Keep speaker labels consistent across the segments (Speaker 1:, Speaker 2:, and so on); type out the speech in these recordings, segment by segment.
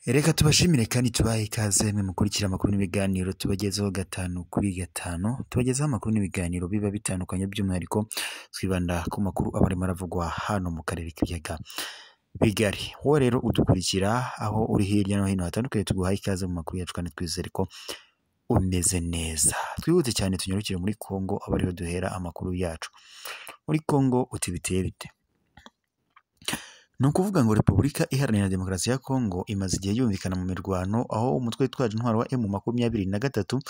Speaker 1: Reka tubashimire kandi tubahe ikaze mwe mukurikira amakuru n'ibiganiro tubagezaho gatanu kuri gatanu, tubagezaho amakuru n'ibiganiro biba bitandukanye by'umwihariko twibanda ku makuru aba arimo aravugwa hano mu karere k'ibiyaga bigari. Wowe rero udukurikira aho uri hirya no hino hatandukanye, tuguhaye ikaze mu makuru yacu kandi twizere ko umeze neza. Twihute cyane tunyarukire muri Kongo, aba ariho duhera amakuru yacu. Muri Kongo uti biteye bite? Ni ukuvuga ngo Repubulika Iharanira Demokarasi ya Kongo imaze igihe yumvikana mu mirwano, aho umutwe witwaje intwaro wa M23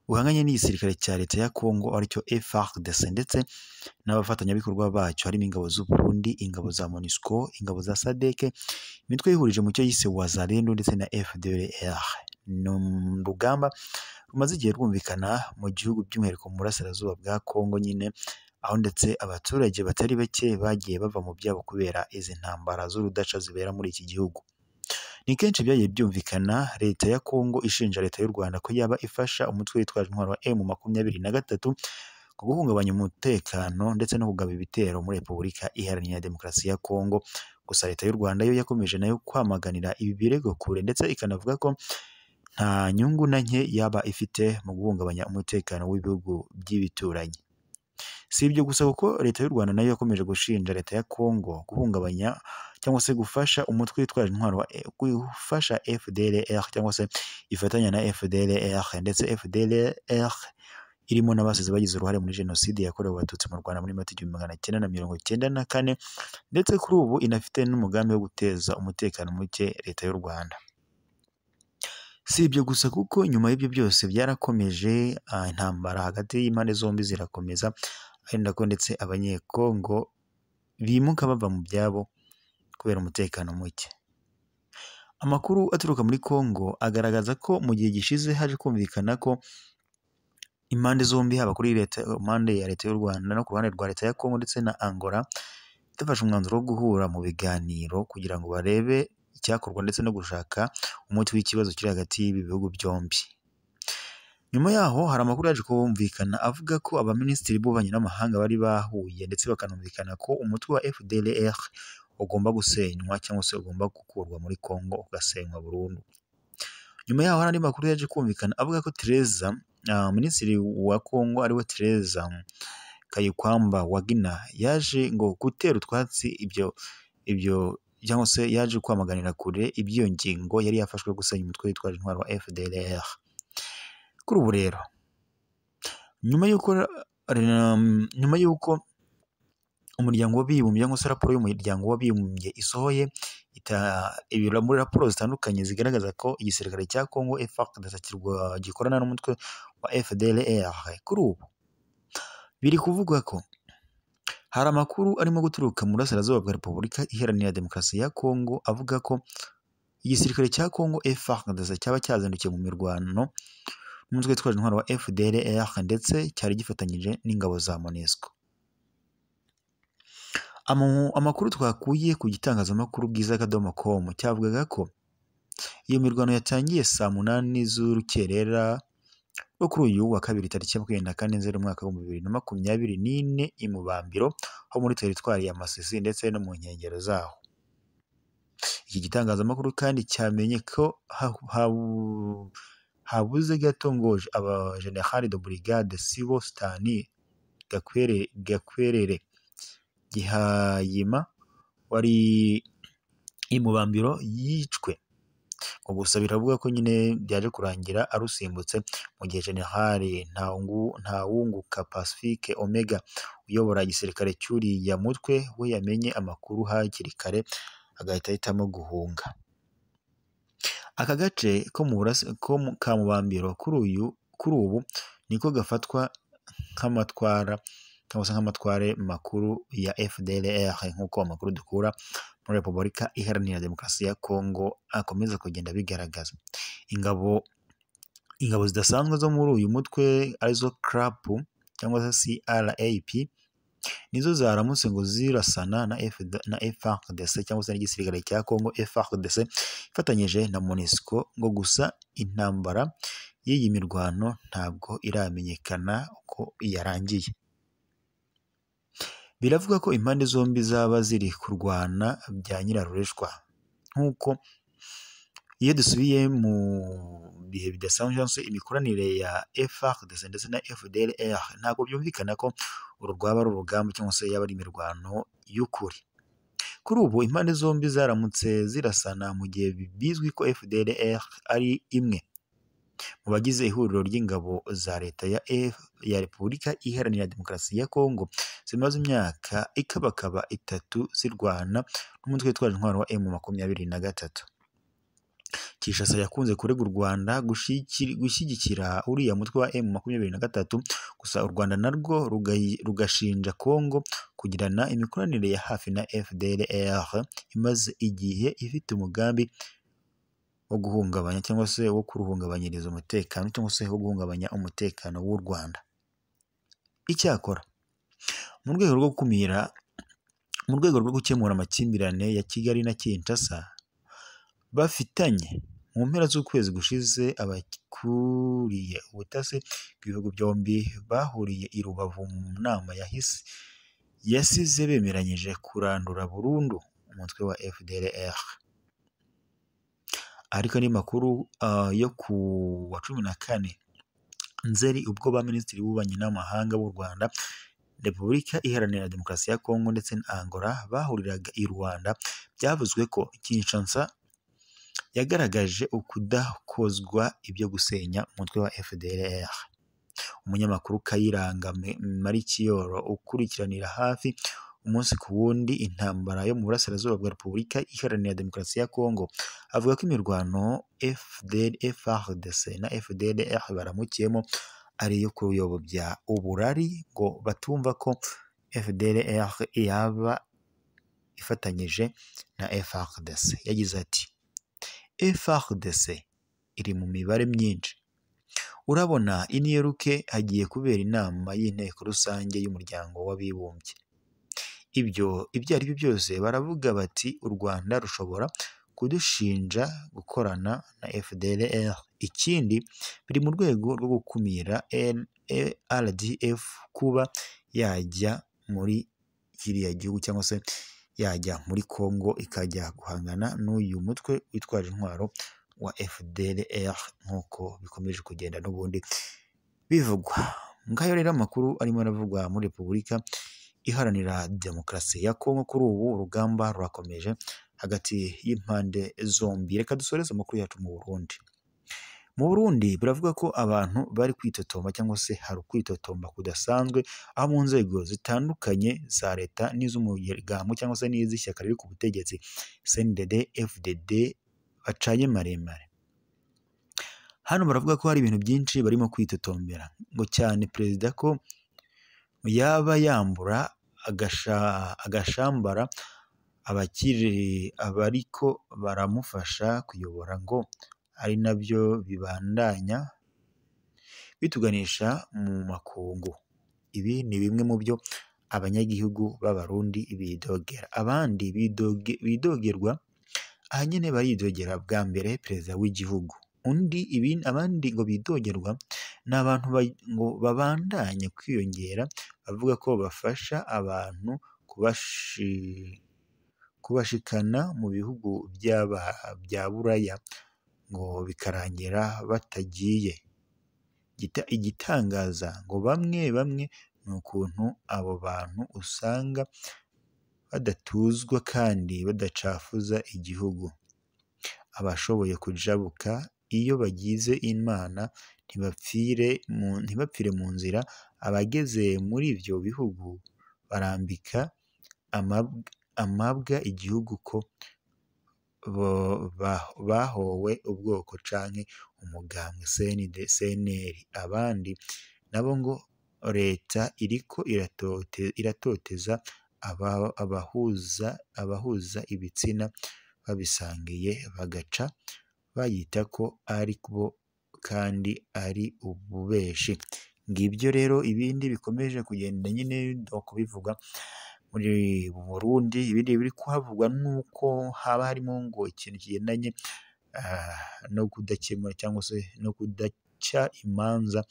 Speaker 1: uhanganye n'igisirikare cya leta ya Kongo aricyo FARDC ndetse n'abafatanyabikorwa bacyo harimo ingabo z'u Burundi, ingabo za MONUSCO, ingabo za SADC, imitwe yihurije mu cyo yise Wazalendo ndetse na FDLR. Ni urugamba rumaze igihe rwumvikana mu gihugu by'umwihariko mu burasirazuba bwa Kongo nyine, aho ndetse abaturage batari bake bagiye bava mu byabo kubera izi ntambara z'urudaca zibera muri iki gihugu. Ni kenshi byagiye byumvikana leta ya Kongo ishinja leta y'u Rwanda ko yaba ifasha umutwe witwaje intwaro wa M23 ku guhungabanya umutekano ndetse no kugaba ibitero muri Repubulika Iharanira Demokarasi ya Kongo. Gusa leta y'u Rwanda yo yakomeje nayo kwamaganira ibi birego kure ndetse ikanavuga ko nta nyungu na nke yaba ifite mu guhungabanya umutekano w'ibihugu by'ibituranyi. Si ibyo gusa kuko leta y'u Rwanda nayo yakomeje gushinja leta ya Kongo guhungabanya cyangwa se gufasha umutwe witwaje intwaro gufasha FDLR cyangwa se ifatanya na FDLR, ndetse FDLR irimo n'abasize bagize uruhare muri jenoside yakorewe abatutsi mu Rwanda muri Mata 1994, ndetse kuri ubu inafite n'umugambi wo guteza umutekano muke leta y'u Rwanda. Si ibyo gusa kuko nyuma y'ibyo byose byarakomeje, intambara hagati y'impande zombi zirakomeza, ari nako ndetse abanyekongo bimuka bava mu byabo kubera umutekano muke. Amakuru aturuka muri Kongo agaragaza ko mu gihe gishize haje kumvikana ko impande zombi, haba kuri leta, impande ya leta y'u Rwanda no ku ruhande rwa leta ya Kongo ndetse na Angola, zafashe umwanzuro wo guhura mu biganiro kugira ngo barebe icyakorwa ndetse no gushaka umuti w'ikibazo kiri hagati y'ibi bihugu byombi. Nyuma yaho hari amakuru yaje kumvikana avuga ko abaminisitiri b'ububanyi n'amahanga bari bahuye ndetse bakanumvikana ko umutwe wa FDLR ugomba gusenywa cyangwa se ugomba gukurwa muri Kongo ugasenywa burundu. Nyuma yaho hari andi makuru yaje kumvikana avuga ko Tereza, minisitiri wa Kongo ariwe Tereza Kayikwamba Wagner, yaje ngo gutera utwatsi ibyo cyangwa se yaje kwamaganira kure iby'iyo ngingo yari yafashwe gusenya umutwe witwaje intwaro wa FDLR. Kuri ubu rero nyuma y'uko umuryango w'abibumbye cyangwa se raporo y'umuryango w'abibumbye isohoye muri raporo zitandukanye zigaragaza ko igisirikare cya Kongo FARDC gikorana n'umutwe wa FDLR, kuri ubu biri kuvuga ko hari amakuru arimo guturuka mu burasirazuba bwa Repubulika Iharanira Demokarasi ya Kongo avuga ko igisirikare cya Kongo FARDC cyaba cyazindukiye mu mirwano n'umutwe witwaje intwaro wa FDLR ndetse cyari gifatanyije n'ingabo za MONUSCO. Amakuru twakuye ku gitangazamakuru bwiza.com cyavugaga ko iyo mirwano yatangiye saa 8 z'urukerera rwo kuri uyu wa kabiri tariki 24/2024 i Mubambiro ho muri teritwari ya Masisi ndetse no mu nkengero zaho. Iki gitangazamakuru kandi cyamenye ko habuze gato ngo aba General de Brigade Sibo Stani Gakwerere Gihayima wari i Mubambiro yicwe. Gusa biravuga ko nyine byaje kurangira arusimbutse, mu gihe General Ntawunguka Pacifique Omega uyobora igisirikare cy'uriya mutwe we yamenye amakuru hakiri kare agahita ahitamo guhunga. Aka gace ka Mubambiro kuri ubu niko gafatwa nk'amatwara cyangwa se nk'amatware makuru ya FDLR nk'uko amakuru dukura muri Repubulika Iharanira Demokarasi ya Kongo akomeza kugenda bigaragaza. Ingabo zidasanzwe zo muri uyu mutwe arizo CRAP cyangwa se CRAP nizo zaramutse ngo zirasana na FARDC cyangwa se n'igisirikare cya Kongo FARDC ifatanyije na MONUSCO, ngo gusa intambara y'iyi mirwano ntabwo iramenyekana uko yarangiye. Biravuga ko impande zombi zaba ziri kurwana bya nyirarureshwa, nk'uko iyo dusubiye mu bihe bidasanzwe cyangwa se imikoranire ya FARDC ndetse na FDLR ntabwo byumvikana ko uru rwaba ari urugamba cyangwa se yaba ari imirwano y'ukuri. Kuri ubu impande zombi zaramutse zirasana mu gihe bizwi ko FDLR ari imwe mu bagize ihuriro ry'ingabo za leta ya Repubulika Iharanira Demokarasi ya Kongo zimaze imyaka ikabakaba 3 zirwana n'umutwe witwaje intwaro wa M23. Kinshasa yakunze kurega u Rwanda gushyigikira uriya mutwe wa M23, gusa u Rwanda narwo rugashinja Kongo kugirana imikoranire ya hafi na FDLR imaze igihe ifite umugambi wo guhungabanya cyangwa se wo kuruhungabanyiriza umutekano cyangwa se wo guhungabanya umutekano w'u Rwanda. Icyakora mu rwego rwo gukemura amakimbirane ya Kigali na Kinshasa bafitanye mu mpera z'ukwezi gushize, abakuriye ubutasi bw'ibihugu byombi bahuriye i Rubavu mu nama yasize bemeranyije kurandura burundu umutwe wa FDLR. Ariko ni makuru yo ku wa 14 Nzeri ubwo ba minisitiri b'ububanyi n'amahanga b'u Rwanda, Repubulika Iharanira Demokarasi ya Kongo ndetse na Angola bahuriraga i Rwanda, byavuzwe ko Kinshasa yagaragaje ukudakozwa ibyo gusenya umutwe wa FDLR. Umunyamakuru Kayiranga Marikiyoro ukurikiranira hafi umunsi ku wundi intambara yo mu burasirazuba bwa Repubulika Iharanira Demokarasi ya Kongo avuga ko imirwano FARDC na FDLR baramukiyemo ari iyo kuyobya uburari, ngo batumva ko FDLR yaba ifatanyije na FARDC. Yagize ati FARDC iri mu mibare myinshi. Urabona i New York hagiye kubera inama y'inteko rusange y'umuryango w'abibumbye. Ibyo ari byo byose baravuga bati u Rwanda rushobora kudushinja gukorana na FDLR. Ikindi biri mu rwego rwo gukumira RDF kuba yajya muri kiriya gihugu cyangwa se yajya muri Kongo ikajya guhangana n'uyu mutwe witwaje intwaro wa FDLR nk'uko bikomeje kugenda n'ubundi bivugwa. Ngayo rero amakuru arimo aravugwa muri Repubulika Iharanira Demokarasi ya Kongo. Kuri ubu urugamba rurakomeje hagati y'impande zombi. Reka dusoreze amakuru yacu mu Burundi. Mu Burundi biravuga ko abantu bari kwitotomba cyangwa se hari kwitotomba kudasanzwe, aho mu nzego zitandukanye za leta n'iz'umuryango cyangwa se n'iz'ishyaka riri ku butegetsi CNDD FDD bacanye maremare. Hano baravuga ko hari ibintu byinshi barimo kwitotombera, ngo cyane perezida ko yaba yambura agashambara abariko baramufasha kuyobora, ngo ari nabyo bibandanya bituganisha mu makungu. Ibi ni bimwe mu byo abanyagihugu b'Abarundi bidogera. Abandi bidogerwa ahanyine baridogera bwa mbere perezida w'igihugu. Abandi ngo bidogerwa n'abantu ngo babandanye kwiyongera bavuga ko bafasha abantu kubashikana mu bihugu bya Buraya, ngo bikarangira batagiye. Igitangaza ngo bamwe ni ukuntu abo bantu usanga badatuzwa kandi badacafuza igihugu. Abashoboye kujabuka iyo bagize Imana ntibapfire mu nzira. Abageze muri ibyo bihugu barambika amabwa igihugu ko bahowe ubwoko canke umugambwe CNL. Abandi nabo ngo leta iriko iratoteza abahuza ibitsina babisangiye, bagaca bayita ko ari bo kandi ari ububeshi. Ngibyo rero ibindi bikomeje kugenda nyine kubivuga muri Burundi. Ibindi biri kuhavugwa nuko haba harimo ngo ikintu kigendanye no kudakemura cyangwa se no kudaca imanza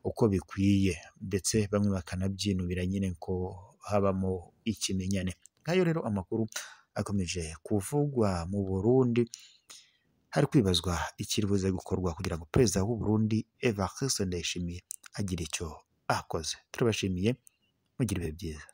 Speaker 1: uko bikwiye, ndetse bamwe bakanabyinubira nyine ko habamo ikimenyane. Ngayo rero amakuru akomeje kuvugwa mu Burundi hari kwibazwa ikiribuze gukorwa kugira ngo perezida w'u Burundi Evariste Ndayishimiye agire icyo akoze. Turabashimiye, mugire ibihe byiza.